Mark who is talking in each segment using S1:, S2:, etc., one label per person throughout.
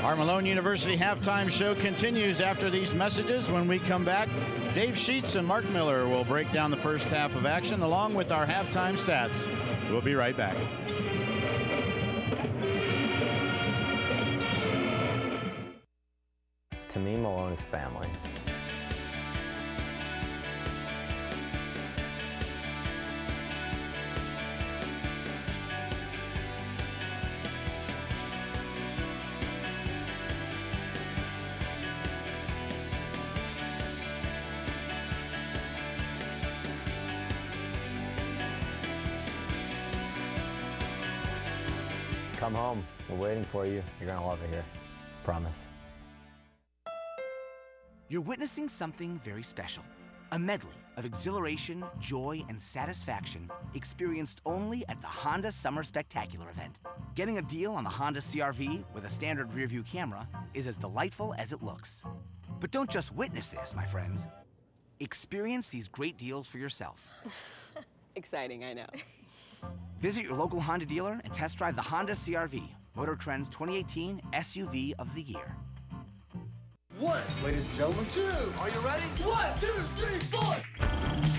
S1: Our Malone University halftime show continues after these messages. When we come back, Dave Sheets and Mark Miller will break down the first half of action along with our halftime stats. We'll be right back.
S2: To me, Malone is family. Come home. We're waiting for you. You're going to love it here. Promise.
S3: You're witnessing something very special. A medley of exhilaration, joy, and satisfaction experienced only at the Honda Summer Spectacular event. Getting a deal on the Honda CR-V with a standard rear-view camera is as delightful as it looks. But don't just witness this, my friends. Experience these great deals for yourself.
S4: Exciting, I know.
S3: Visit your local Honda dealer and test drive the Honda CR-V, Motor Trend's 2018 SUV of the Year.
S5: 1, ladies and gentlemen, 2. Are you ready? 1, 2, 3, 4.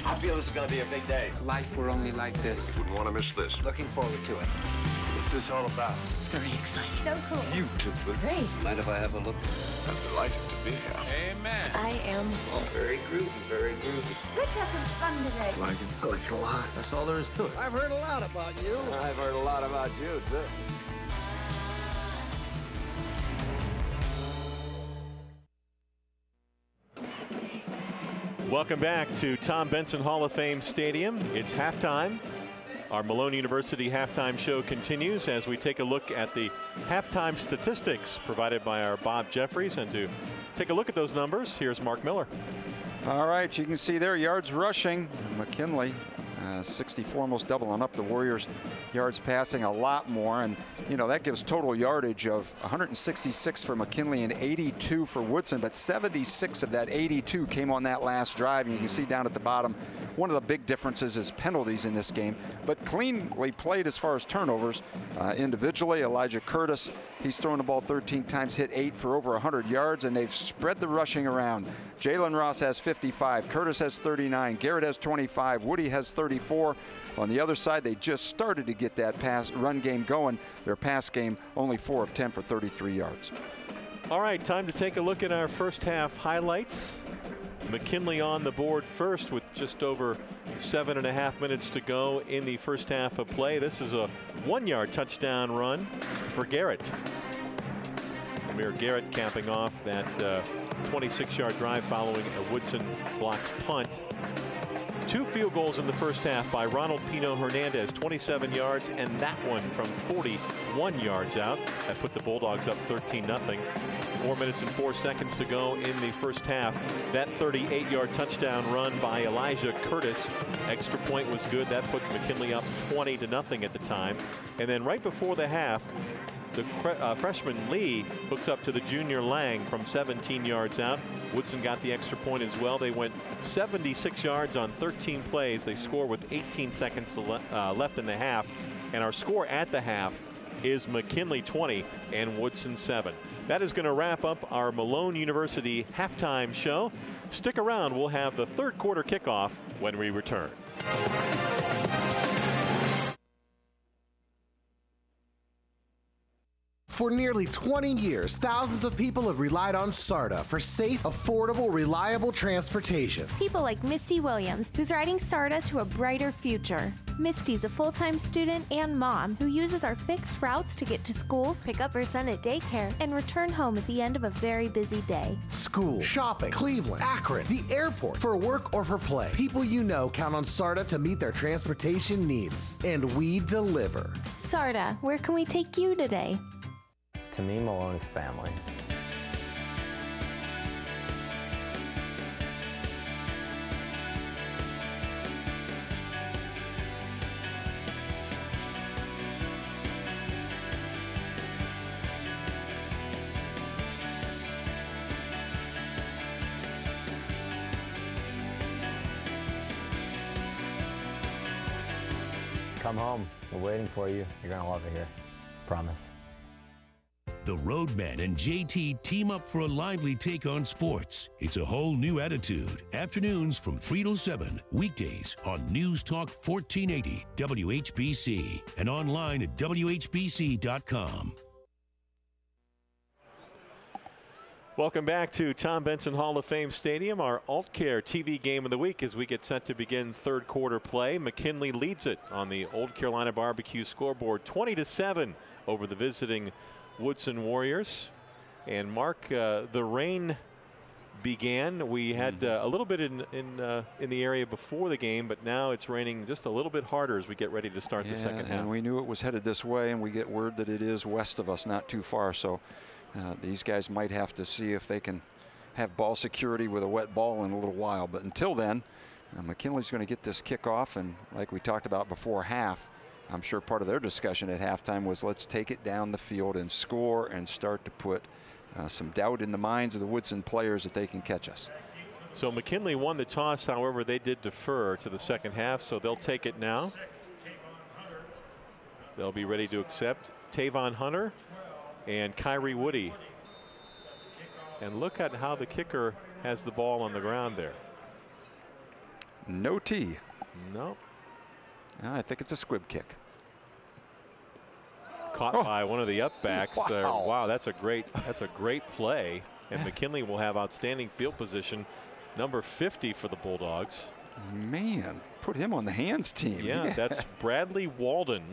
S6: I feel this is going to be a big day.
S7: Life were only like this.
S6: Wouldn't want to miss this.
S3: Looking forward to it.
S6: What's this all about?
S4: This is very exciting.
S8: So cool.
S6: Beautiful.
S8: Great.
S6: Mind if I have a look? I'm delighted to be here.
S5: Amen.
S8: I am.
S6: Oh, very groovy, very groovy.
S8: Let's have some fun today.
S6: I like it. I like it a lot.
S7: That's all there is to it.
S5: I've heard a lot about you.
S6: I've heard a lot about you, too.
S9: Welcome back to Tom Benson Hall of Fame Stadium. It's halftime. Our Malone University halftime show continues as we take a look at the halftime statistics provided by our Bob Jeffries. And to take a look at those numbers, here's Mark Miller.
S10: All right, you can see there yards rushing. McKinley, 64, almost doubling up the Warriors. Yards passing a lot more, and you know that gives total yardage of 166 for McKinley and 82 for Woodson, but 76 of that 82 came on that last drive. And you can see down at the bottom, one of the big differences is penalties in this game, but cleanly played as far as turnovers. Individually, Elijah Curtis, he's thrown the ball 13 times, hit 8 for over 100 yards, and they've spread the rushing around. Jalen Ross has 55, Curtis has 39, Garrett has 25, Woody has 34. On the other side, they just started to get that run game going. Their pass game, only 4 of 10 for 33 yards.
S9: All right, time to take a look at our first half highlights. McKinley on the board first with just over 7.5 minutes to go in the first half of play. This is a 1-yard touchdown run for Garrett. Amir Garrett capping off that 26-yard drive following a Woodson blocked punt. 2 field goals in the first half by Ronald Pino Hernandez, 27 yards, and that one from 41 yards out. That put the Bulldogs up 13-0. 4 minutes and 4 seconds to go in the first half. That 38-yard touchdown run by Elijah Curtis. Extra point was good. That put McKinley up 20-0 at the time. And then right before the half, the freshman Lee hooks up to the junior Lang from 17 yards out. Woodson got the extra point as well. They went 76 yards on 13 plays. They score with 18 seconds left in the half. And our score at the half is McKinley 20 and Woodson 7. That is going to wrap up our Malone University halftime show. Stick around. We'll have the third quarter kickoff when we return.
S8: For nearly 20 years, thousands of people have relied on SARTA for safe, affordable, reliable transportation.
S11: People like Misty Williams, who's riding SARTA to a brighter future. Misty's a full-time student and mom who uses our fixed routes to get to school, pick up her son at daycare, and return home at the end of a very busy day.
S8: School, shopping, Cleveland, Akron, the airport, for work or for play. People you know count on SARTA to meet their transportation needs. And we deliver.
S11: SARTA, where can we take you today?
S2: To me, Malone is family. Come home. We're waiting for you. You're going to love it here. Promise.
S12: The Roadman and JT team up for a lively take on sports. It's a whole new attitude. Afternoons from 3 till 7, weekdays on News Talk 1480 WHBC and online at WHBC.com.
S9: Welcome back to Tom Benson Hall of Fame Stadium, our AltCare TV game of the week as we get set to begin third quarter play. McKinley leads it on the Old Carolina Barbecue scoreboard 20-7 over the visiting Woodson Warriors. And Mark, the rain began. We had a little bit in the area before the game, but now it's raining just a little bit harder as we get ready to start the second half.
S10: And we knew it was headed this way, and we get word that it is west of us, not too far. So these guys might have to see if they can have ball security with a wet ball in a little while. But until then, McKinley's going to get this kickoff, and like we talked about before half, I'm sure part of their discussion at halftime was let's take it down the field and score and start to put some doubt in the minds of the Woodson players that they can catch us.
S9: So McKinley won the toss. However, they did defer to the second half, so they'll take it now. They'll be ready to accept Tavon Hunter and Kyrie Woody. And look at how the kicker has the ball on the ground there.
S10: No tee.
S9: No.
S10: I think it's a squib kick.
S9: Caught by one of the up backs. Wow, that's a great play. And McKinley will have outstanding field position, number 50 for the Bulldogs.
S10: Man, put him on the hands team.
S9: Yeah, that's Bradley Walden,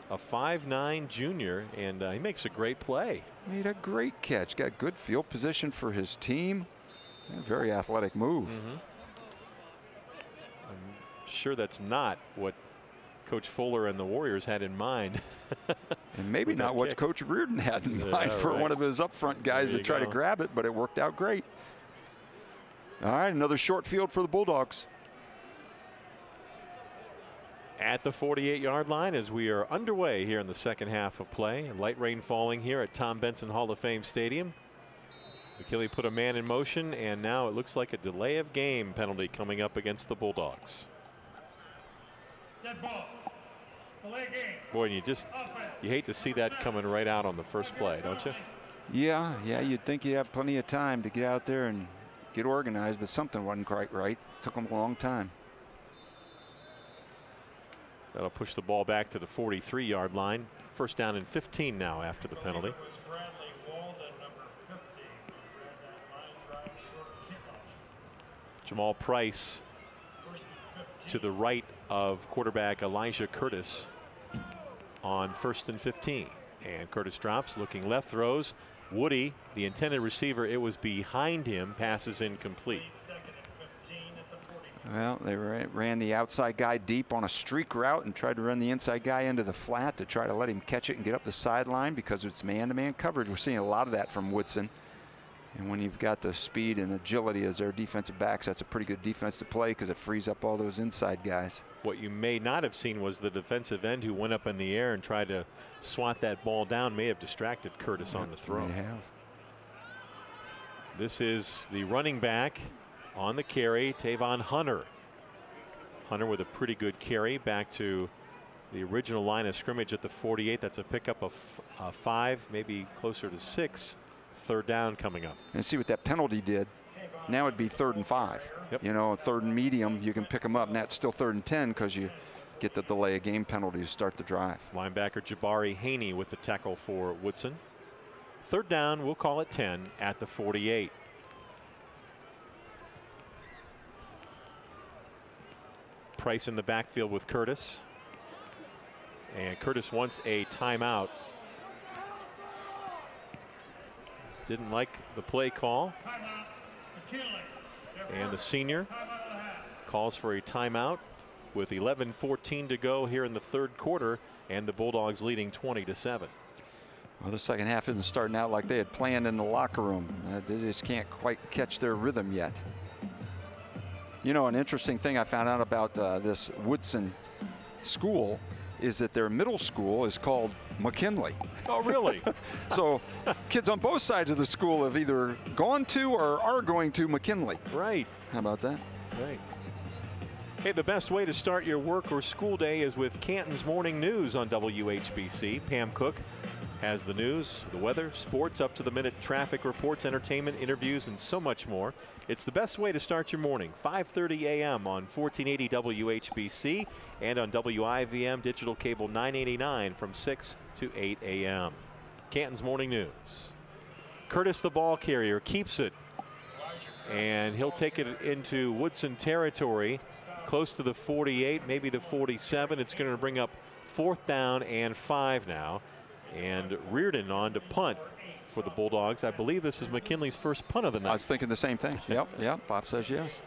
S9: a 5'9" junior, and he makes a great play.
S10: Made a great catch. Got good field position for his team. A very athletic move.
S9: I'm sure that's not what Coach Fuller and the Warriors had in mind.
S10: And maybe not what Coach Reardon had in mind for one of his up front guys to try to grab it, but it worked out great. All right, another short field for the Bulldogs.
S9: At the 48-yard line as we are underway here in the second half of play. Light rain falling here at Tom Benson Hall of Fame Stadium. McKinley put a man in motion, and now it looks like a delay of game penalty coming up against the Bulldogs.
S13: Dead ball. Delay game.
S9: Boy, and you hate to see that coming right out on the first play, don't you?
S10: Yeah, you'd think you have plenty of time to get out there and get organized, but something wasn't quite right. Took them a long time.
S9: That'll push the ball back to the 43-yard line. First down and 15 now after the penalty. Jamal Price to the right of quarterback Elijah Curtis on 1st and 15. And Curtis drops, looking left, throws. Woody, the intended receiver, it was behind him, passes incomplete.
S10: Well, they ran the outside guy deep on a streak route and tried to run the inside guy into the flat to try to let him catch it and get up the sideline because it's man-to-man coverage. We're seeing a lot of that from Woodson. And when you've got the speed and agility as their defensive backs, that's a pretty good defense to play because it frees up all those inside guys.
S9: What you may not have seen was the defensive end who went up in the air and tried to swat that ball down, may have distracted Curtis on the throw.
S10: They have.
S9: This is the running back on the carry, Tavon Hunter. Hunter with a pretty good carry back to the original line of scrimmage at the 48. That's a pickup of 5, maybe closer to 6. Third down coming up.
S10: And see what that penalty did. Now it'd be 3rd and 5.
S9: Yep.
S10: You know, 3rd and medium, you can pick them up. Now it's still 3rd and 10 because you get the delay of game penalty to start the drive.
S9: Linebacker Jabari Haney with the tackle for Woodson. Third down, we'll call it 10 at the 48. Price in the backfield with Curtis. And Curtis wants a timeout. Didn't like the play call. And the senior calls for a timeout with 11:14 to go here in the third quarter, and the Bulldogs leading 20-7.
S10: Well, the second half isn't starting out like they had planned in the locker room. They just can't quite catch their rhythm yet. You know, an interesting thing I found out about this Woodson school is that their middle school is called McKinley.
S9: Oh, really?
S10: So kids on both sides of the school have either gone to or are going to McKinley.
S9: Right.
S10: How about that?
S9: Right. Hey, the best way to start your work or school day is with Canton's Morning News on WHBC. Pam Cook has the news, the weather, sports, up-to-the-minute traffic reports, entertainment, interviews, and so much more. It's the best way to start your morning. 5:30 a.m. on 1480 WHBC and on WIVM Digital Cable 989 from 6 to 8 a.m. Canton's Morning News. Curtis, the ball carrier, keeps it. And he'll take it into Woodson territory, close to the 48, maybe the 47. It's going to bring up 4th down and 5 now. And Reardon on to punt for the Bulldogs. I believe this is McKinley's first punt of the night.
S10: I was thinking the same thing. Yep. Bob says yes.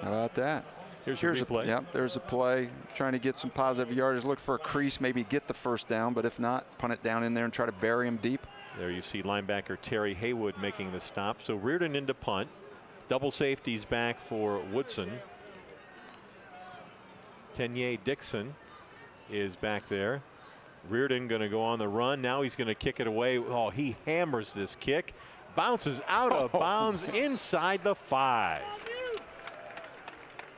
S10: How about that?
S9: Here's your replay.
S10: Yep, there's a play. Trying to get some positive yardage. Look for a crease, maybe get the first down, but if not, punt it down in there and try to bury him deep.
S9: There you see linebacker Terry Haywood making the stop. So Reardon into punt. Double safeties back for Woodson. Tenye Dixon is back there. Reardon going to go on the run. Now he's going to kick it away. Oh, he hammers this kick. Bounces out of bounds inside the 5.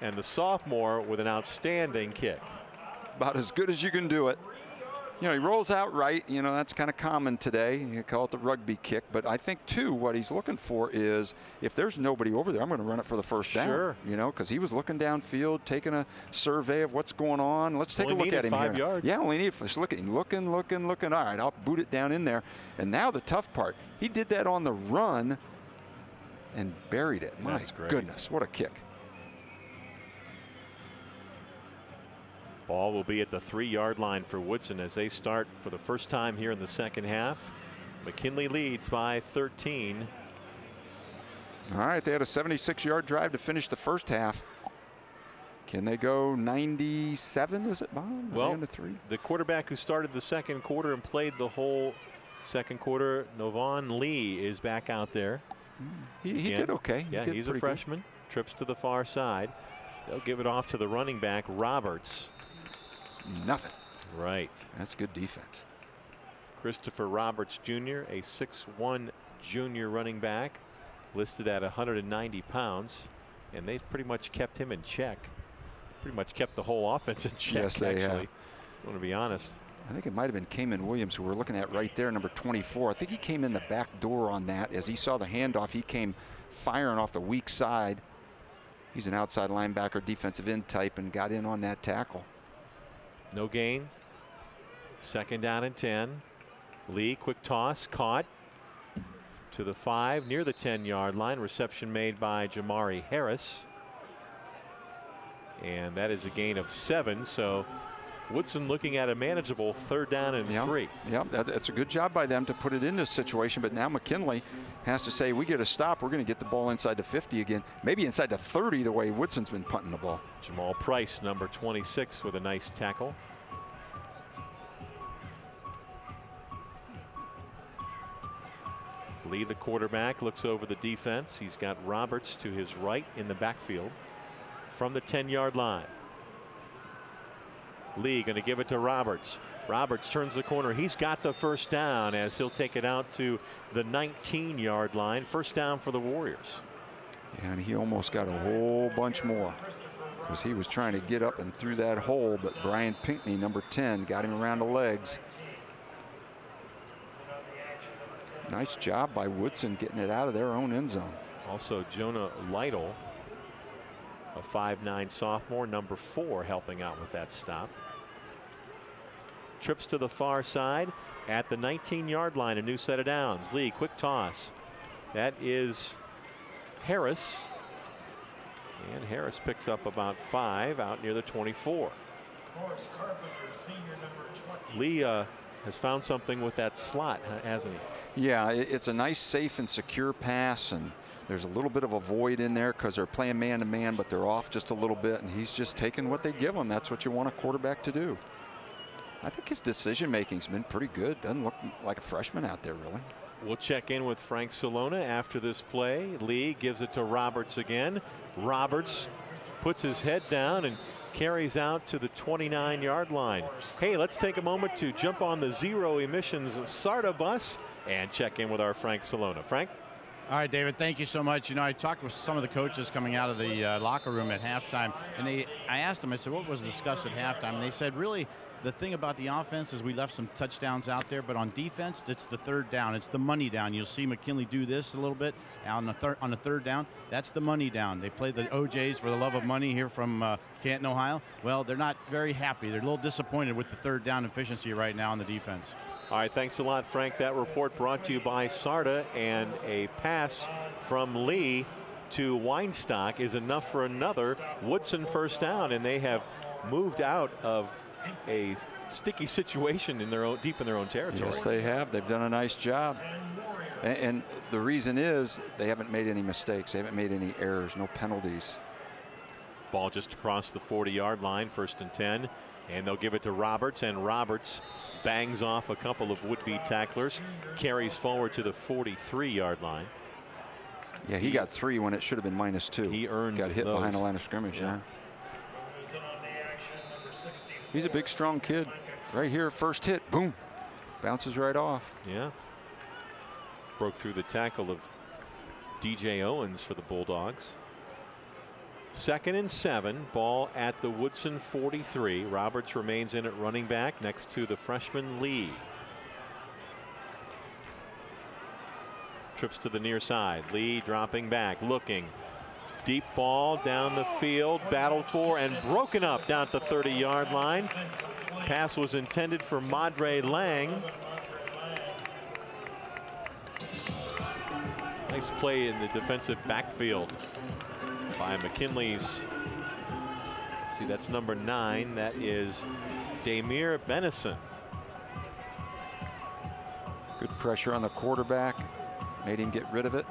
S9: And the sophomore with an outstanding kick.
S10: About as good as you can do it. You know, he rolls out right. You know, that's kind of common today. You call it the rugby kick. But I think, too, what he's looking for is if there's nobody over there, I'm going to run it for the first down.
S9: Sure.
S10: You know, because he was looking downfield, taking a survey of what's going on. Let's take a look at him
S9: 5
S10: here.
S9: yards.
S10: Yeah, only need just look at him. Looking. All right, I'll boot it down in there. And now the tough part. He did that on the run and buried it. My goodness, what a kick.
S9: Ball will be at the 3-yard line for Woodson as they start for the first time here in the second half. McKinley leads by 13.
S10: All right, they had a 76-yard drive to finish the first half. Can they go 97, is it, Bob?
S9: Well, the quarterback who started the second quarter and played the whole second quarter, Novon Lee, is back out there.
S10: He did okay.
S9: Yeah, he's a freshman. Good. Trips to the far side. They'll give it off to the running back, Roberts.
S10: Nothing.
S9: Right.
S10: That's good defense.
S9: Christopher Roberts Jr., a 6'1" junior running back, listed at 190 pounds. And they've pretty much kept him in check. Pretty much kept the whole offense in check,
S10: yes, they
S9: actually.
S10: have.
S9: I want to be honest.
S10: I think it might have been Kamen Williams who we're looking at right there, number 24. I think he came in the back door on that. As he saw the handoff, he came firing off the weak side. He's an outside linebacker, defensive end type, and got in on that tackle.
S9: No gain. 2nd down and 10. Lee, quick toss, caught to the 5 near the 10-yard line. Reception made by Jamari Harris. And that is a gain of 7. So Woodson looking at a manageable 3rd down and 3.
S10: Yep, that's a good job by them to put it in this situation. But now McKinley has to say, we get a stop. We're going to get the ball inside the 50 again. Maybe inside the 30 the way Woodson's been punting the ball.
S9: Jamal Price, number 26, with a nice tackle. Lee, the quarterback, looks over the defense. He's got Roberts to his right in the backfield from the 10-yard line. Lee going to give it to Roberts. Roberts turns the corner. He's got the first down as he'll take it out to the 19-yard line. First down for the Warriors.
S10: Yeah, and he almost got a whole bunch more because he was trying to get up and through that hole, but Brian Pinckney, number 10, got him around the legs. Nice job by Woodson getting it out of their own end zone.
S9: Also Jonah Lytle, a 5'9" sophomore, number 4, helping out with that stop. trips to the far side at the 19-yard line. A new set of downs. Lee, quick toss. That is Harris. And Harris picks up about 5 out near the 24. Lee has found something with that slot, hasn't he?
S10: Yeah, it's a nice, safe, and secure pass, and there's a little bit of a void in there because they're playing man-to-man, but they're off just a little bit, and he's just taking what they give him. That's what you want a quarterback to do. I think his decision-making's been pretty good. Doesn't look like a freshman out there, really.
S9: We'll check in with Frank Salona after this play. Lee gives it to Roberts again. Roberts puts his head down and carries out to the 29-yard line. Hey, let's take a moment to jump on the zero emissions SARTA bus and check in with our Frank Salona. Frank?
S1: All right, David, thank you so much. You know, I talked with some of the coaches coming out of the locker room at halftime, and I asked them, I said, what was discussed at halftime? And they said, really, the thing about the offense is we left some touchdowns out there, but on defense, it's the third down. It's the money down. You'll see McKinley do this a little bit on the third down. That's the money down. They play the OJs for the love of money here from Canton, Ohio. Well, they're not very happy. They're a little disappointed with the third down efficiency right now on the defense.
S9: All right, thanks a lot, Frank. That report brought to you by SARTA, and a pass from Lee to Weinstock is enough for another Woodson first down, and they have moved out of a sticky situation in their own, deep in their own territory.
S10: Yes, they have. They've done a nice job. And the reason is they haven't made any mistakes. They haven't made any errors, no penalties.
S9: Ball just across the 40-yard line, 1st and 10. And they'll give it to Roberts, and Roberts bangs off a couple of would-be tacklers, carries forward to the 43-yard line.
S10: Yeah, he got 3 when it should have been -2.
S9: He earned
S10: got hit
S9: those
S10: behind the line of scrimmage. Yeah. He's a big, strong kid. Right here, first hit, boom, bounces right off.
S9: Yeah. Broke through the tackle of DJ Owens for the Bulldogs. 2nd and 7, ball at the Woodson 43. Roberts remains in at running back next to the freshman Lee. Trips to the near side. Lee dropping back, looking. Deep ball down the field, battled for and broken up down at the 30-yard line. Pass was intended for Madre Lang. Nice play in the defensive backfield by McKinley's. See, that's number 9. That is Damir Benison.
S10: Good pressure on the quarterback. Made him get rid of it.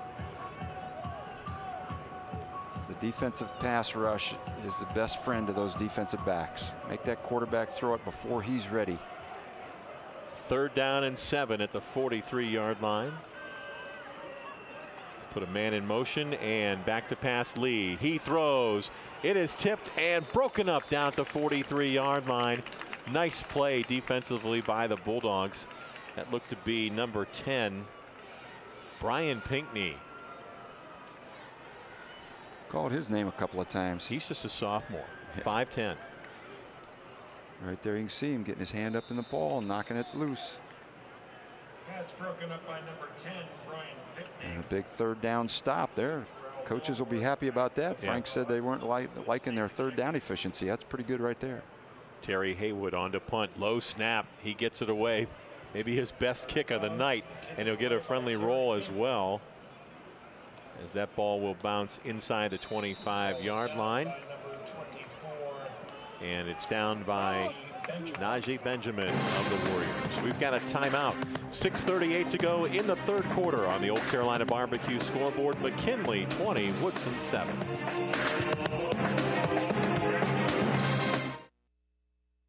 S10: The defensive pass rush is the best friend of those defensive backs. Make that quarterback throw it before he's ready.
S9: 3rd down and 7 at the 43-yard line. Put a man in motion and back to pass Lee. He throws. It is tipped and broken up down at the 43-yard line. Nice play defensively by the Bulldogs. That looked to be number 10, Brian Pinkney.
S10: Called his name a couple of times.
S9: He's just a sophomore. 5'10".
S10: Right there you can see him getting his hand up in the ball and knocking it loose.
S13: Pass broken up by number 10, Brian Pinkney.
S10: And a big 3rd down stop there. Coaches will be happy about that.
S9: Yeah.
S10: Frank said they weren't liking their 3rd down efficiency. That's pretty good right there.
S9: Terry Haywood on to punt. Low snap. He gets it away. Maybe his best kick of the night, and he'll get a friendly roll as well, as that ball will bounce inside the 25-yard line. And it's down by Najee Benjamin of the Warriors. We've got a timeout. 6:38 to go in the 3rd quarter on the Old Carolina Barbecue scoreboard. McKinley 20, Woodson 7.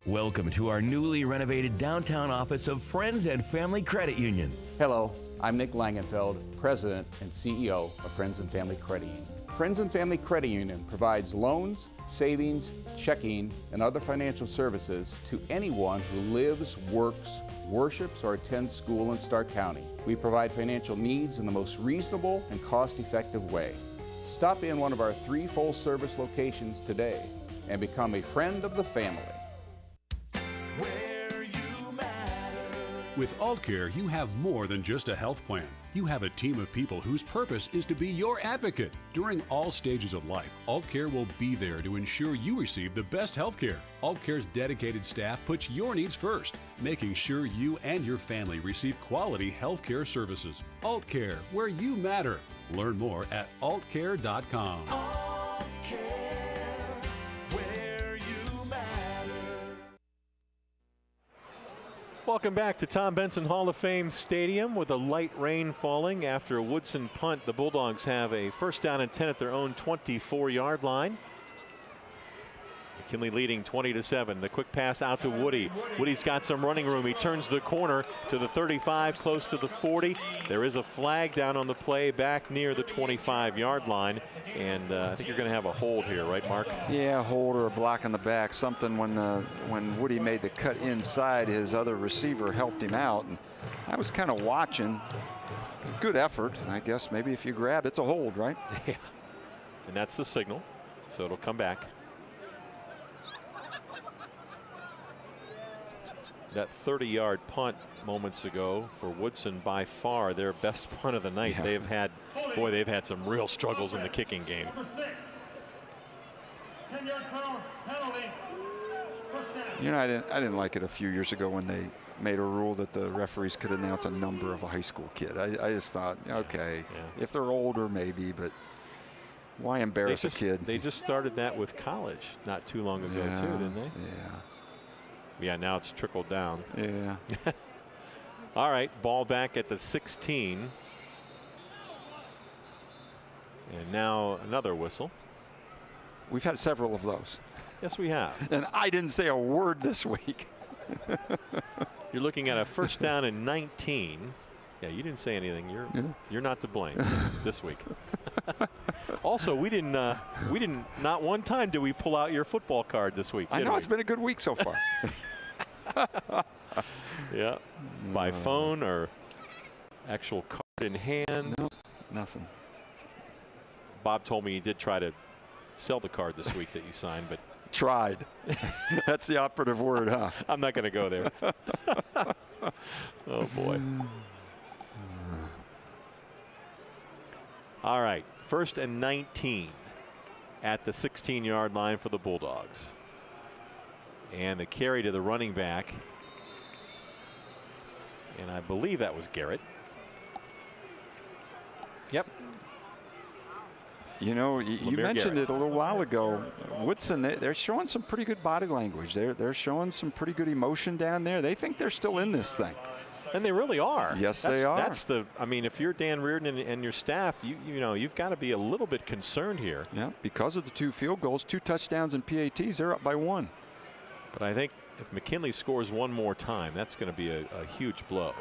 S14: Welcome to our newly renovated downtown office of Friends and Family Credit Union.
S15: Hello, I'm Nick Langenfeld, President and CEO of Friends and Family Credit Union. Friends and Family Credit Union provides loans, savings, checking, and other financial services to anyone who lives, works, worships, or attends school in Stark County. We provide financial needs in the most reasonable and cost-effective way. Stop in one of our 3 full-service locations today and become a friend of the family.
S16: With AltCare, you have more than just a health plan. You have a team of people whose purpose is to be your advocate. During all stages of life, AltCare will be there to ensure you receive the best health care. AltCare's dedicated staff puts your needs first, making sure you and your family receive quality health care services. AltCare, where you matter. Learn more at altcare.com.
S9: Welcome back to Tom Benson Hall of Fame Stadium with a light rain falling after a Woodson punt. The Bulldogs have a first down and 10 at their own 24-yard line. McKinley leading 20-7. The quick pass out to Woody. Woody's got some running room. He turns the corner to the 35, close to the 40. There is a flag down on the play back near the 25-yard line. And I think you're going to have a hold here, right, Mark?
S10: Yeah, a hold or a block in the back. Something when Woody made the cut inside, his other receiver helped him out. And I was kind of watching. Good effort. I guess maybe if you grab, it's a hold, right?
S9: Yeah. And that's the signal. So it'll come back. That 30-yard punt moments ago for Woodson, by far their best punt of the night. Yeah. They've had some real struggles in the kicking game.
S10: You know, I didn't like it a few years ago when they made a rule that the referees could announce a number of a high school kid. I just thought, okay, if they're older maybe, but why embarrass a kid?
S9: They just started that with college not too long ago too, didn't they?
S10: Yeah.
S9: Yeah, now it's trickled down.
S10: Yeah.
S9: All right, ball back at the 16. And now another whistle.
S10: We've had several of those.
S9: Yes, we have.
S10: And I didn't say a word this week.
S9: You're looking at a first down and 19. Yeah, you didn't say anything. You're not to blame this week. Also, we didn't not one time did we pull out your football card this week.
S10: I know it's been a good week so far.
S9: Yeah, by phone or actual card in hand.
S10: No, nothing.
S9: Bob told me he did try to sell the card this week that you signed, but
S10: tried. That's the operative word, huh?
S9: I'm not going to go there. Oh boy. All right, first and 19 at the 16-yard line for the Bulldogs. And the carry to the running back. And I believe that was Garrett. Yep.
S10: You know, you mentioned it a little while ago. Woodson, they're showing some pretty good body language. They're showing some pretty good emotion down there. They think they're still in this thing.
S9: And they really are.
S10: Yes, they are.
S9: I mean, if you're Dan Reardon and your staff, you know, you've got to be a little bit concerned here.
S10: Yeah, because of the 2 field goals, 2 touchdowns and PATs, they're up by 1.
S9: But I think if McKinley scores one more time, that's going to be a huge blow.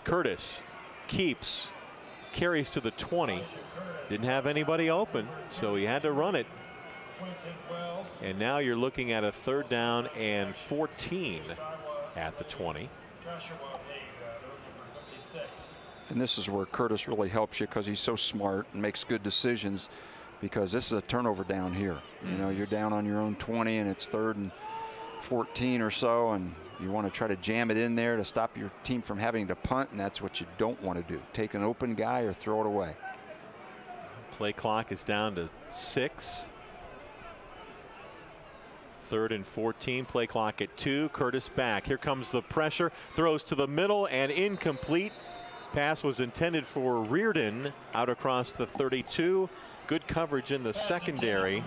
S9: Curtis keeps, carries to the 20. Didn't have anybody open, so he had to run it. And now you're looking at a 3rd down and 14 at the 20.
S10: And this is where Curtis really helps you because he's so smart and makes good decisions, because this is a turnover down here. You know, you're down on your own 20 and it's 3rd and 14 or so, and you want to try to jam it in there to stop your team from having to punt, and that's what you don't want to do. Take an open guy or throw it away.
S9: Play clock is down to 6. 3rd and 14. Play clock at 2. Curtis back. Here comes the pressure. Throws to the middle and incomplete. Pass was intended for Reardon out across the 32. Good coverage in the secondary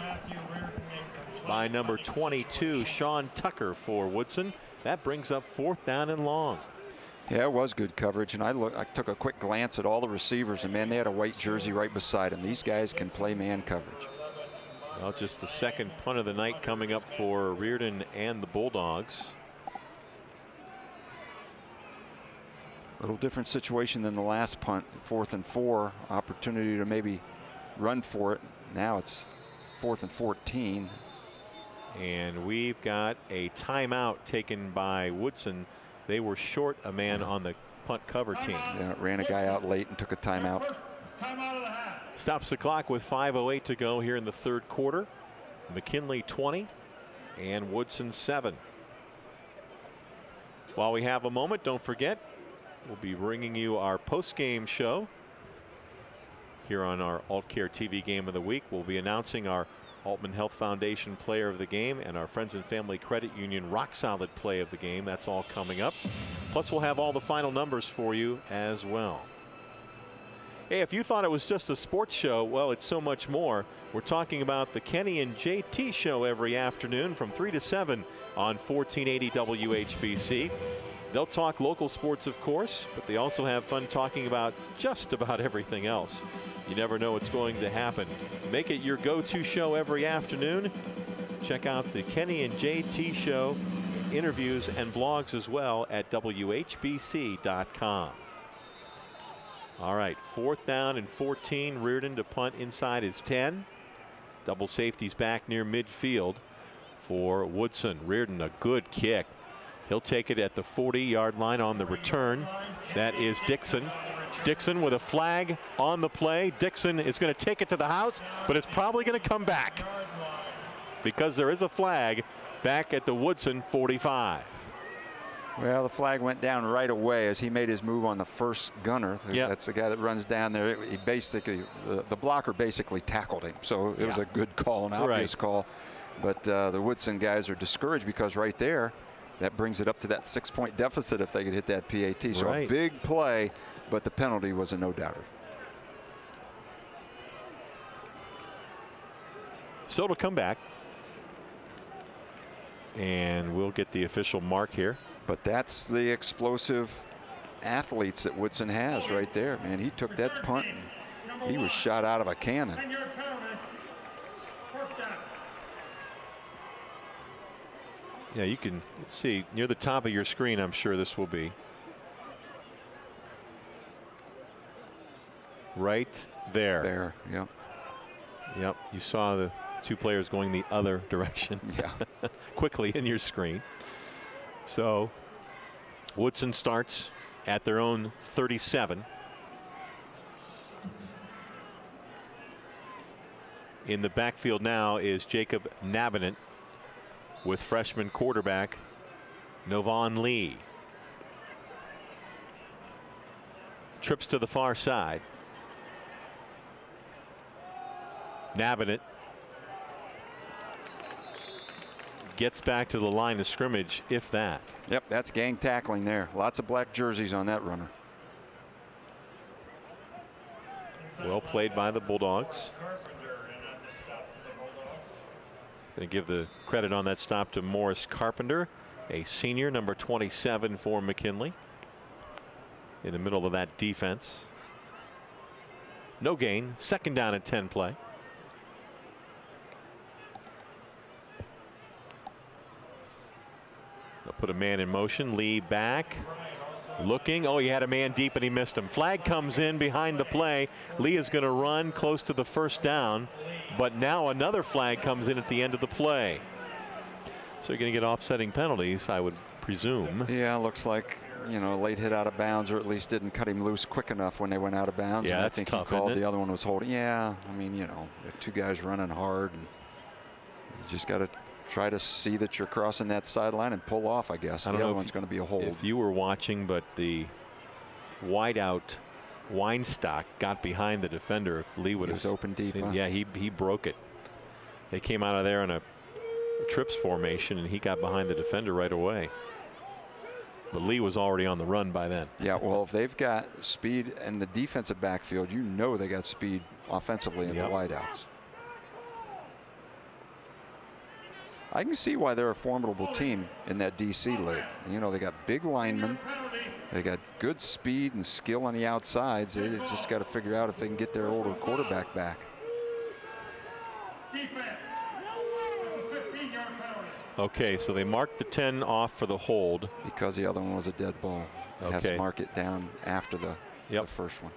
S9: by number 22, Sean Tucker, for Woodson. That brings up 4th down and long.
S10: Yeah, it was good coverage, and I took a quick glance at all the receivers, and man, they had a white jersey right beside them. These guys can play man coverage.
S9: Well, just the 2nd punt of the night coming up for Reardon and the Bulldogs.
S10: A little different situation than the last punt. 4th and 4, opportunity to maybe run for it. Now it's 4th and 14.
S9: And we've got a timeout taken by Woodson. They were short a man on the punt cover team.
S10: Yeah, ran a guy out late and took a timeout.
S9: Stops the clock with 5:08 to go here in the 3rd quarter. McKinley 20 and Woodson 7. While we have a moment, don't forget, we'll be bringing you our post-game show here on our Alt Care TV Game of the Week. We'll be announcing our Altman Health Foundation Player of the Game and our Friends and Family Credit Union Rock Solid Play of the Game. That's all coming up. Plus, we'll have all the final numbers for you as well. Hey, if you thought it was just a sports show, well, it's so much more. We're talking about the Kenny and JT show every afternoon from 3 to 7 on 1480 WHBC. They'll talk local sports, of course, but they also have fun talking about just about everything else. You never know what's going to happen. Make it your go-to show every afternoon. Check out the Kenny and JT show, interviews and blogs as well at WHBC.com. All right, 4th down and 14. Reardon to punt inside his 10. Double safeties back near midfield for Woodson. Reardon, a good kick. He'll take it at the 40-yard line on the return. That is Dixon. Dixon with a flag on the play. Dixon is going to take it to the house, but it's probably going to come back because there is a flag back at the Woodson 45.
S10: Well, the flag went down right away as he made his move on the first gunner. Yep. That's the guy that runs down there. He basically, the blocker basically tackled him. So it was a good call, an obvious call. But the Woodson guys are discouraged because right there, that brings it up to that 6-point deficit if they could hit that PAT. So a big play, but the penalty was a no-doubter.
S9: So it'll come back. And we'll get the official mark here.
S10: But that's the explosive athletes that Woodson has right there, man. He took that punt and he was shot out of a cannon.
S9: Yeah, you can see near the top of your screen, I'm sure this will be. Right there.
S10: There, yep.
S9: Yep, you saw the two players going the other direction quickly in your screen. So Woodson starts at their own 37. In the backfield now is Jacob Nabanant with freshman quarterback Novon Lee. Trips to the far side. Nabanant gets back to the line of scrimmage, if that.
S10: Yep, that's gang tackling there. Lots of black jerseys on that runner.
S9: Well played by the Bulldogs. Going to give the credit on that stop to Morris Carpenter, a senior, number 27 for McKinley. In the middle of that defense. No gain. 2nd down and 10 play. They'll put a man in motion. Lee back. Looking. Oh, he had a man deep and he missed him. Flag comes in behind the play. Lee is going to run close to the 1st down. But now another flag comes in at the end of the play. So you're going to get offsetting penalties, I would presume.
S10: Yeah, looks like, you know, late hit out of bounds, or at least didn't cut him loose quick enough when they went out of bounds.
S9: Yeah,
S10: and
S9: that's
S10: I think
S9: tough,
S10: he called
S9: isn't it?
S10: the other one was holding. Yeah, I mean, you know, two guys running hard, and you just got to try to see that you're crossing that sideline and pull off, I guess.
S9: I don't
S10: the
S9: know
S10: other one's going to be a hold.
S9: If you were watching, but the wideout Weinstock got behind the defender. If Lee would have
S10: open deep,
S9: seen,
S10: huh?
S9: yeah, he broke it. They came out of there in a trips formation, and he got behind the defender right away. But Lee was already on the run by then.
S10: Yeah, well, if they've got speed in the defensive backfield, you know they got speed offensively in the wideouts. I can see why they're a formidable team in that DC league. You know, they got big linemen. They got good speed and skill on the outsides. They just got to figure out if they can get their older quarterback back.
S9: Okay, so they marked the 10 off for the hold.
S10: Because the other one was a dead ball. It has to mark it down after the first one.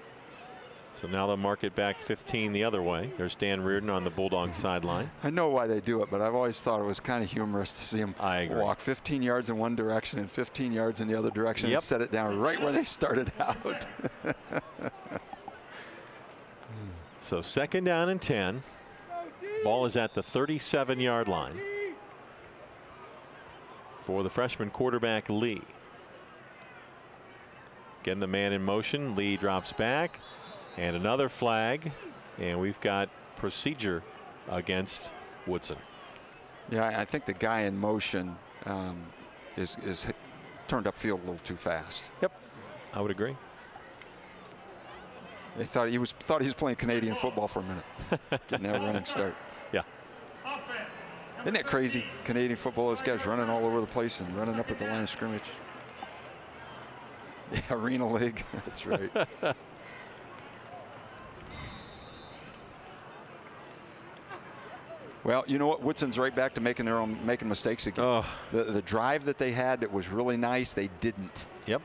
S9: So now they'll mark it back 15 the other way. There's Dan Reardon on the Bulldogs sideline.
S10: I know why they do it, but I've always thought it was kind of humorous to see them walk 15 yards in one direction and 15 yards in the other direction and set it down right where they started out.
S9: So 2nd down and 10. Ball is at the 37-yard line for the freshman quarterback Lee. Getting the man in motion. Lee drops back. And another flag. And we've got procedure against Woodson.
S10: Yeah, I think the guy in motion is turned upfield a little too fast.
S9: Yep, I would agree.
S10: They thought he was playing Canadian football for a minute, getting that running start.
S9: Yeah.
S10: Isn't that crazy? Canadian football, this guy's running all over the place and running up at the line of scrimmage. Yeah, arena league. That's right. Well, you know what? Woodson's right back to making mistakes again.
S9: Oh.
S10: The drive that they had that was really nice, they didn't.
S9: Yep.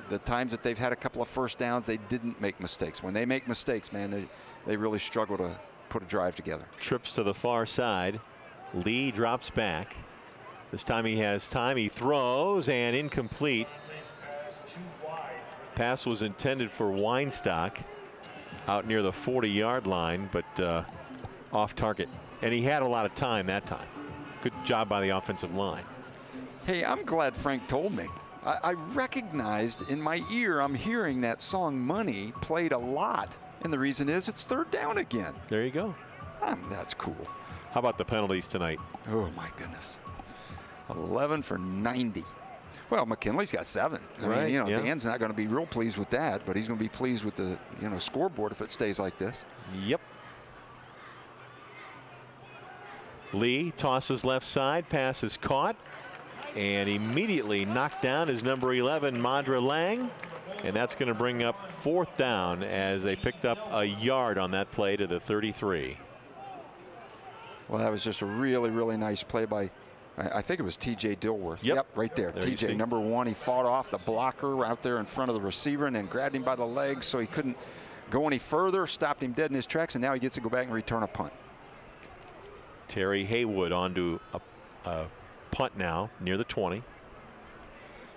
S10: The times that they've had a couple of first downs, they didn't make mistakes. When they make mistakes, man, they really struggle to put a drive together.
S9: Trips to the far side. Lee drops back. This time he has time. He throws and incomplete. Pass was intended for Weinstock out near the 40-yard line, but off target. And he had a lot of time that time. Good job by the offensive line.
S10: Hey, I'm glad Frank told me. I recognized in my ear, I'm hearing that song Money played a lot. And the reason is it's third down again.
S9: There you go.
S10: That's cool.
S9: How about the penalties tonight?
S10: Oh, my goodness. 11 for 90. Well, McKinley's got 7. I mean, you know, Dan's not going to be real pleased with that, but he's going to be pleased with the, scoreboard if it stays like this.
S9: Yep. Lee tosses left side, pass is caught, and immediately knocked down is number 11, Madra Lang. And that's going to bring up 4th down as they picked up a yard on that play to the 33.
S10: Well, that was just a really, really nice play by, I think it was T.J. Dilworth.
S9: Yep,
S10: right there. T.J. number 1. He fought off the blocker out there in front of the receiver and then grabbed him by the legs so he couldn't go any further, stopped him dead in his tracks, and now he gets to go back and return a punt.
S9: Terry Haywood onto a punt now near the 20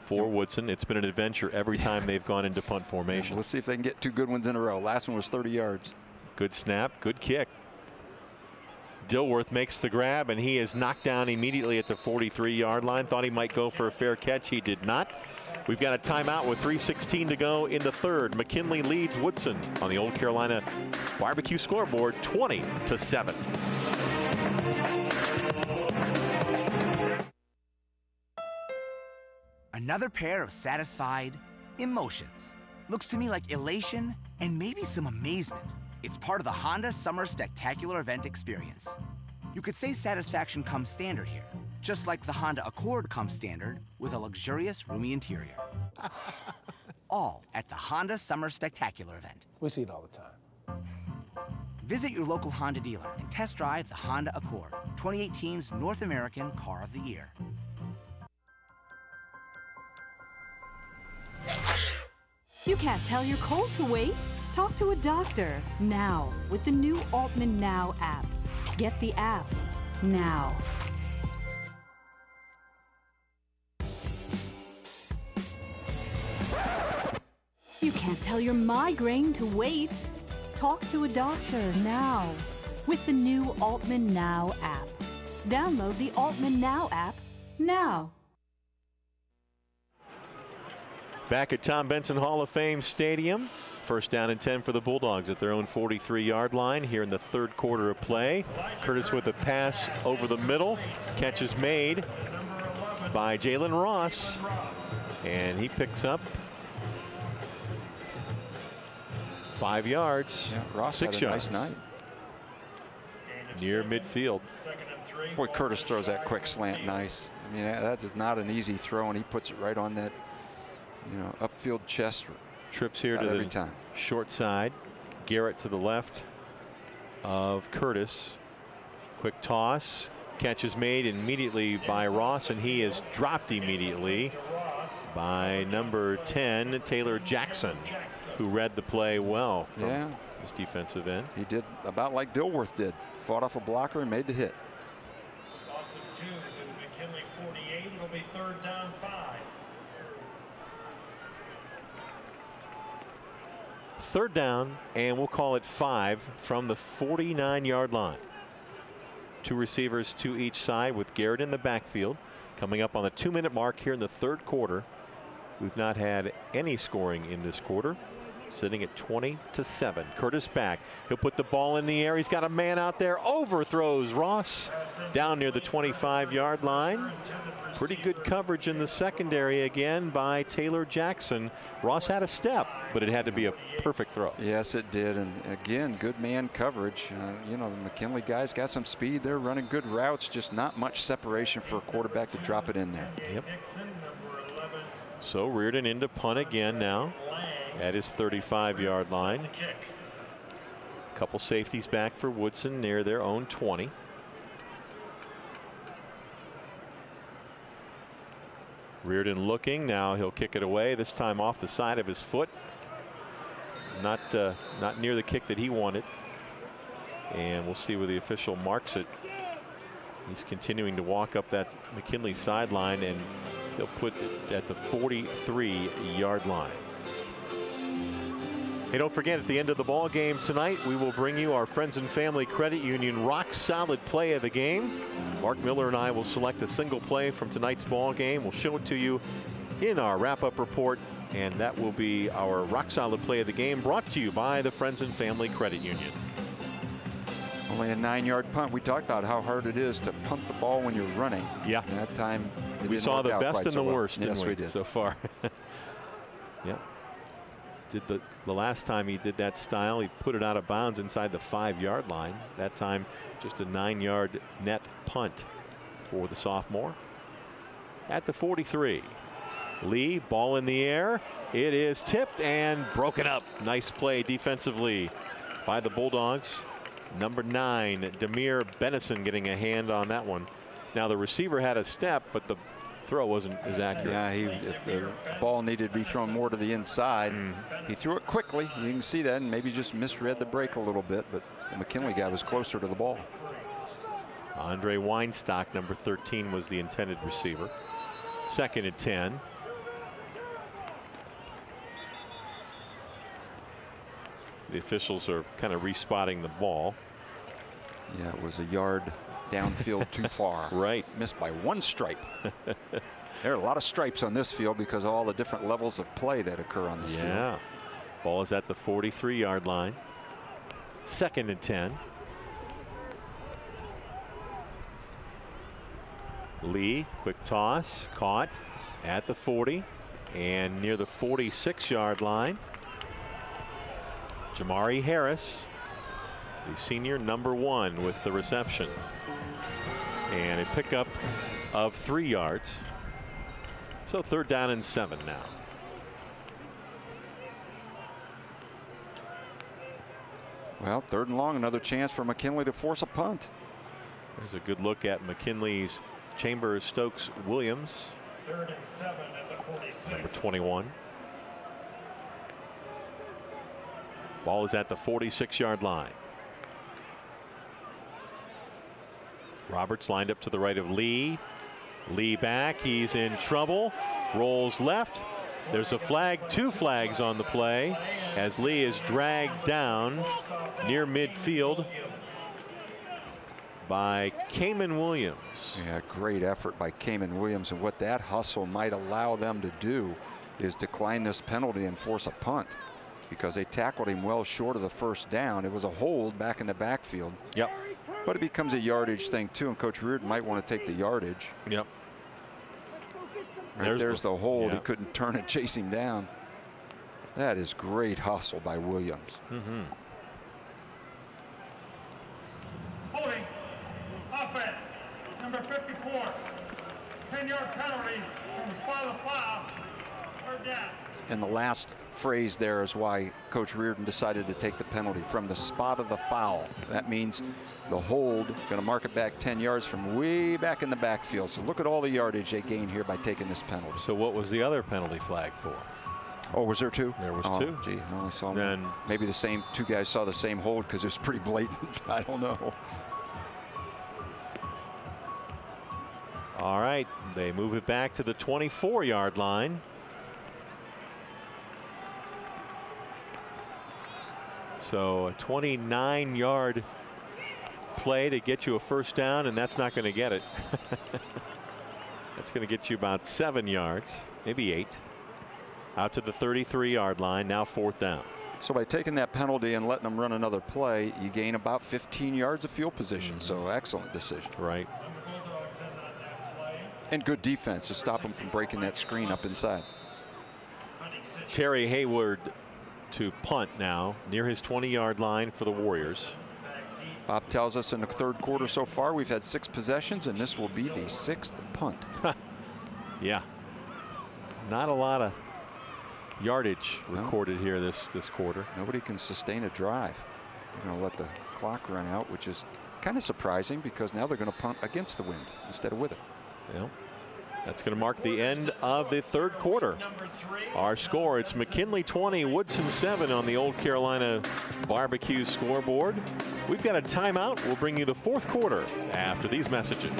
S9: for Woodson. It's been an adventure every time they've gone into punt formation.
S10: Let's see if they can get 2 good ones in a row. Last one was 30 yards.
S9: Good snap, good kick. Dilworth makes the grab, and he is knocked down immediately at the 43-yard line. Thought he might go for a fair catch. He did not. We've got a timeout with 3:16 to go in the third. McKinley leads Woodson on the Old Carolina Barbecue scoreboard 20-7.
S3: Another pair of satisfied emotions. Looks to me like elation and maybe some amazement. It's part of the Honda Summer Spectacular event experience. You could say satisfaction comes standard here, just like the Honda Accord comes standard with a luxurious, roomy interior. All at the Honda Summer Spectacular event.
S17: We see it all the time.
S3: Visit your local Honda dealer and test drive the Honda Accord, 2018's North American Car of the Year.
S18: You can't tell your cold to wait? Talk to a doctor now with the new Altman Now app. Get the app now. You can't tell your migraine to wait. Talk to a doctor now with the new Altman Now app. Download the Altman Now app now.
S9: Back at Tom Benson Hall of Fame Stadium. First down and 10 for the Bulldogs at their own 43-yard line here in the third quarter of play. Curtis with a pass over the middle. Catch is made by Jalen Ross. And he picks up 5 yards.
S10: Yeah, Ross
S9: 6
S10: had a
S9: yards.
S10: nice night.
S9: Near midfield.
S10: Boy, Curtis throws that quick slant nice. I mean, that's not an easy throw, and he puts it right on that, upfield chest.
S9: Trips here to the short side. Garrett to the left of Curtis. Quick toss. Catch is made immediately by Ross, and he is dropped immediately by number 10, Taylor Jackson, who read the play well from his defensive end.
S10: He did about like Dilworth did. Fought off a blocker and made the hit.
S13: Loss of 2 to McKinley 48. It'll be third down 5.
S9: Third down, and we'll call it 5 from the 49-yard line. 2 receivers to each side with Garrett in the backfield. Coming up on the 2-minute mark here in the third quarter. We've not had any scoring in this quarter. Sitting at 20-7. Curtis back. He'll put the ball in the air. He's got a man out there. Overthrows Ross down near the 25-yard line. Pretty good coverage in the secondary again by Taylor Jackson. Ross had a step, but it had to be a perfect throw.
S10: Yes, it did. And again, good man coverage. You know, the McKinley guys got some speed. They're running good routes, just not much separation for a quarterback to drop it in there.
S9: Yep. So Reardon into punt again now at his 35-yard line. Couple safeties back for Woodson near their own 20. Reardon looking. Now he'll kick it away, this time off the side of his foot. Not near the kick that he wanted. And we'll see where the official marks it. He's continuing to walk up that McKinley sideline, and he'll put it at the 43-yard line. Hey, don't forget, at the end of the ball game tonight, we will bring you our Friends and Family Credit Union rock solid play of the game. Mark Miller and I will select a single play from tonight's ball game. We'll show it to you in our wrap-up report, and that will be our rock solid play of the game, brought to you by the Friends and Family Credit Union.
S10: Only a 9-yard punt. We talked about how hard it is to punt the ball when you're running.
S9: Yeah.
S10: And that time
S9: we saw the best and the worst, didn't
S10: we?
S9: we?
S10: Yes, we did.
S9: So far. Yep. Did the last time he did that style, he put it out of bounds inside the 5-yard line. That time just a 9-yard net punt for the sophomore. At the 43, Lee, ball in the air. It is tipped and broken up. Nice play defensively by the Bulldogs. Number 9, Demir Benison, getting a hand on that one. Now the receiver had a step, but the throw wasn't as accurate.
S10: Yeah, if the ball needed to be thrown more to the inside, he threw it quickly. You can see that, and maybe just misread the break a little bit, but the McKinley guy was closer to the ball.
S9: Andre Weinstock, number 13, was the intended receiver. 2nd and 10. The officials are kind of respotting the ball.
S10: Yeah, it was a yard downfield too far.
S9: Right.
S10: Missed by 1 stripe. There are a lot of stripes on this field because of all the different levels of play that occur on this field.
S9: Yeah. Ball is at the 43-yard line. 2nd and 10. Lee, quick toss, caught at the 40 and near the 46-yard line. Jamari Harris, the senior, number 1, with the reception. And a pickup of 3 yards. So 3rd down and 7 now.
S10: Well, 3rd and long, another chance for McKinley to force a punt.
S9: There's a good look at McKinley's Chambers Stokes Williams.
S13: 3rd and 7 at the 46.
S9: Number 21. Ball is at the 46-yard line. Roberts lined up to the right of Lee. Lee back. He's in trouble. Rolls left. There's a flag, 2 flags on the play as Lee is dragged down near midfield by Kamen Williams.
S10: Yeah, great effort by Kamen Williams, and what that hustle might allow them to do is decline this penalty and force a punt, because they tackled him well short of the 1st down. It was a hold back in the backfield.
S9: Yep.
S10: But it becomes a yardage thing too, and Coach Reardon might want to take the yardage.
S9: Yep.
S10: Right, there's the hold. Yeah. He couldn't turn and chase him down. That is great hustle by Williams.
S13: Holding. Offense. Number 54. 10-yard penalty from the spot of the foul. 3rd down.
S10: And the last phrase there is why Coach Reardon decided to take the penalty, from the spot of the foul. That means the hold, going to mark it back 10 yards from way back in the backfield. So look at all the yardage they gained here by taking this penalty.
S9: So what was the other penalty flag for?
S10: Oh, was there 2?
S9: There was 2.
S10: Gee, I only saw one. Maybe the same 2 guys saw the same hold because it was pretty blatant. I don't know.
S9: All right, they move it back to the 24-yard line. So a 29-yard play to get you a 1st down, and that's not going to get it. That's going to get you about 7 yards, maybe 8. out to the 33-yard line. Now 4th down.
S10: So by taking that penalty and letting them run another play, you gain about 15 yards of field position. So excellent decision.
S9: Right.
S10: And good defense to stop them from breaking that screen up inside.
S9: Terry Hayward to punt now near his 20-yard line for the Warriors.
S10: Bob tells us in the 3rd quarter so far we've had 6 possessions, and this will be the 6th punt.
S9: Yeah. Not a lot of yardage recorded here this quarter.
S10: Nobody can sustain a drive. They're going to let the clock run out, which is kind of surprising because now they're going to punt against the wind instead of with it.
S9: Yeah. That's going to mark the end of the 3rd quarter. Our score, it's McKinley 20, Woodson 7 on the Old Carolina Barbecue scoreboard. We've got a timeout. We'll bring you the 4th quarter after these messages.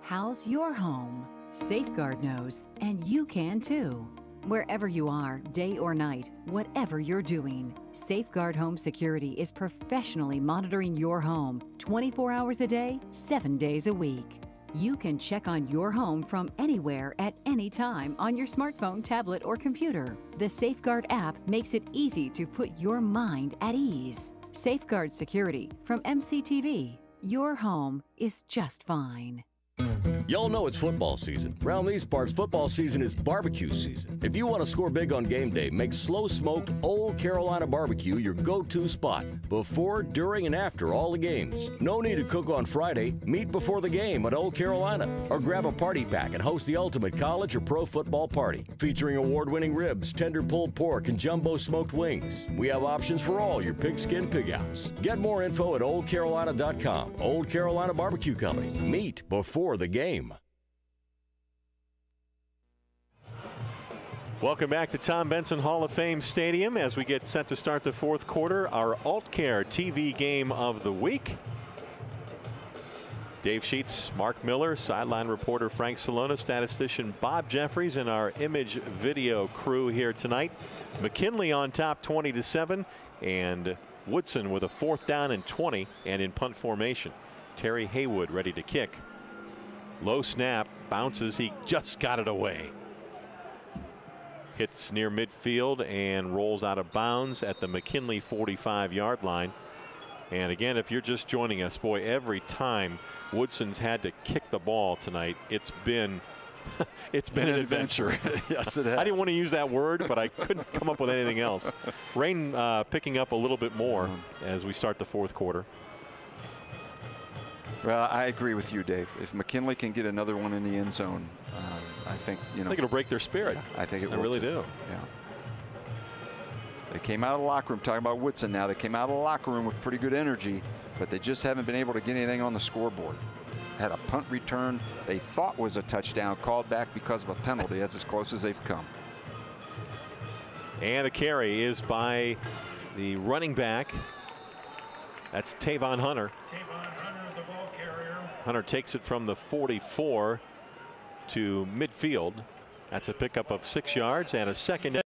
S17: How's your home? Safeguard knows, and you can too. Wherever you are, day or night, whatever you're doing, Safeguard Home Security is professionally monitoring your home 24 hours a day, 7 days a week. You can check on your home from anywhere at any time on your smartphone, tablet, or computer. The Safeguard app makes it easy to put your mind at ease. Safeguard Security from MCTV. Your home is just fine.
S19: Y'all know it's football season. Around these parts, football season is barbecue season. If you want to score big on game day, make slow-smoked Old Carolina barbecue your go-to spot before, during, and after all the games. No need to cook on Friday. Meet before the game at Old Carolina. Or grab a party pack and host the ultimate college or pro football party. Featuring award-winning ribs, tender pulled pork, and jumbo smoked wings. We have options for all your pigskin pig-outs. Get more info at oldcarolina.com. Old Carolina Barbecue Company. Meet before the game.
S9: Welcome back to Tom Benson Hall of Fame Stadium as we get set to start the 4th quarter. Our AltCare TV game of the week. Dave Sheets, Mark Miller, sideline reporter Frank Salona, statistician Bob Jeffries, and our image video crew here tonight. McKinley on top 20-7, and Woodson with a 4th down and 20 and in punt formation. Terry Haywood ready to kick. Low snap, bounces, he just got it away. Hits near midfield and rolls out of bounds at the McKinley 45-yard line. And again, if you're just joining us, boy, every time Woodson's had to kick the ball tonight, it's been an adventure.
S10: Yes, it has.
S9: I didn't want to use that word, but I couldn't come up with anything else. Rain picking up a little bit more as we start the 4th quarter.
S10: Well, I agree with you, Dave. If McKinley can get another one in the end zone, I think,
S9: I think it'll break their spirit.
S10: I think it will.
S9: I really do.
S10: Yeah. They came out of the locker room, talking about Woodson now, they came out of the locker room with pretty good energy, but they just haven't been able to get anything on the scoreboard. Had a punt return they thought was a touchdown, called back because of a penalty. That's as close as they've come.
S9: And a carry is by the running back. That's Tavon Hunter. Hunter takes it from the 44 to midfield. That's a pickup of 6 yards and a second.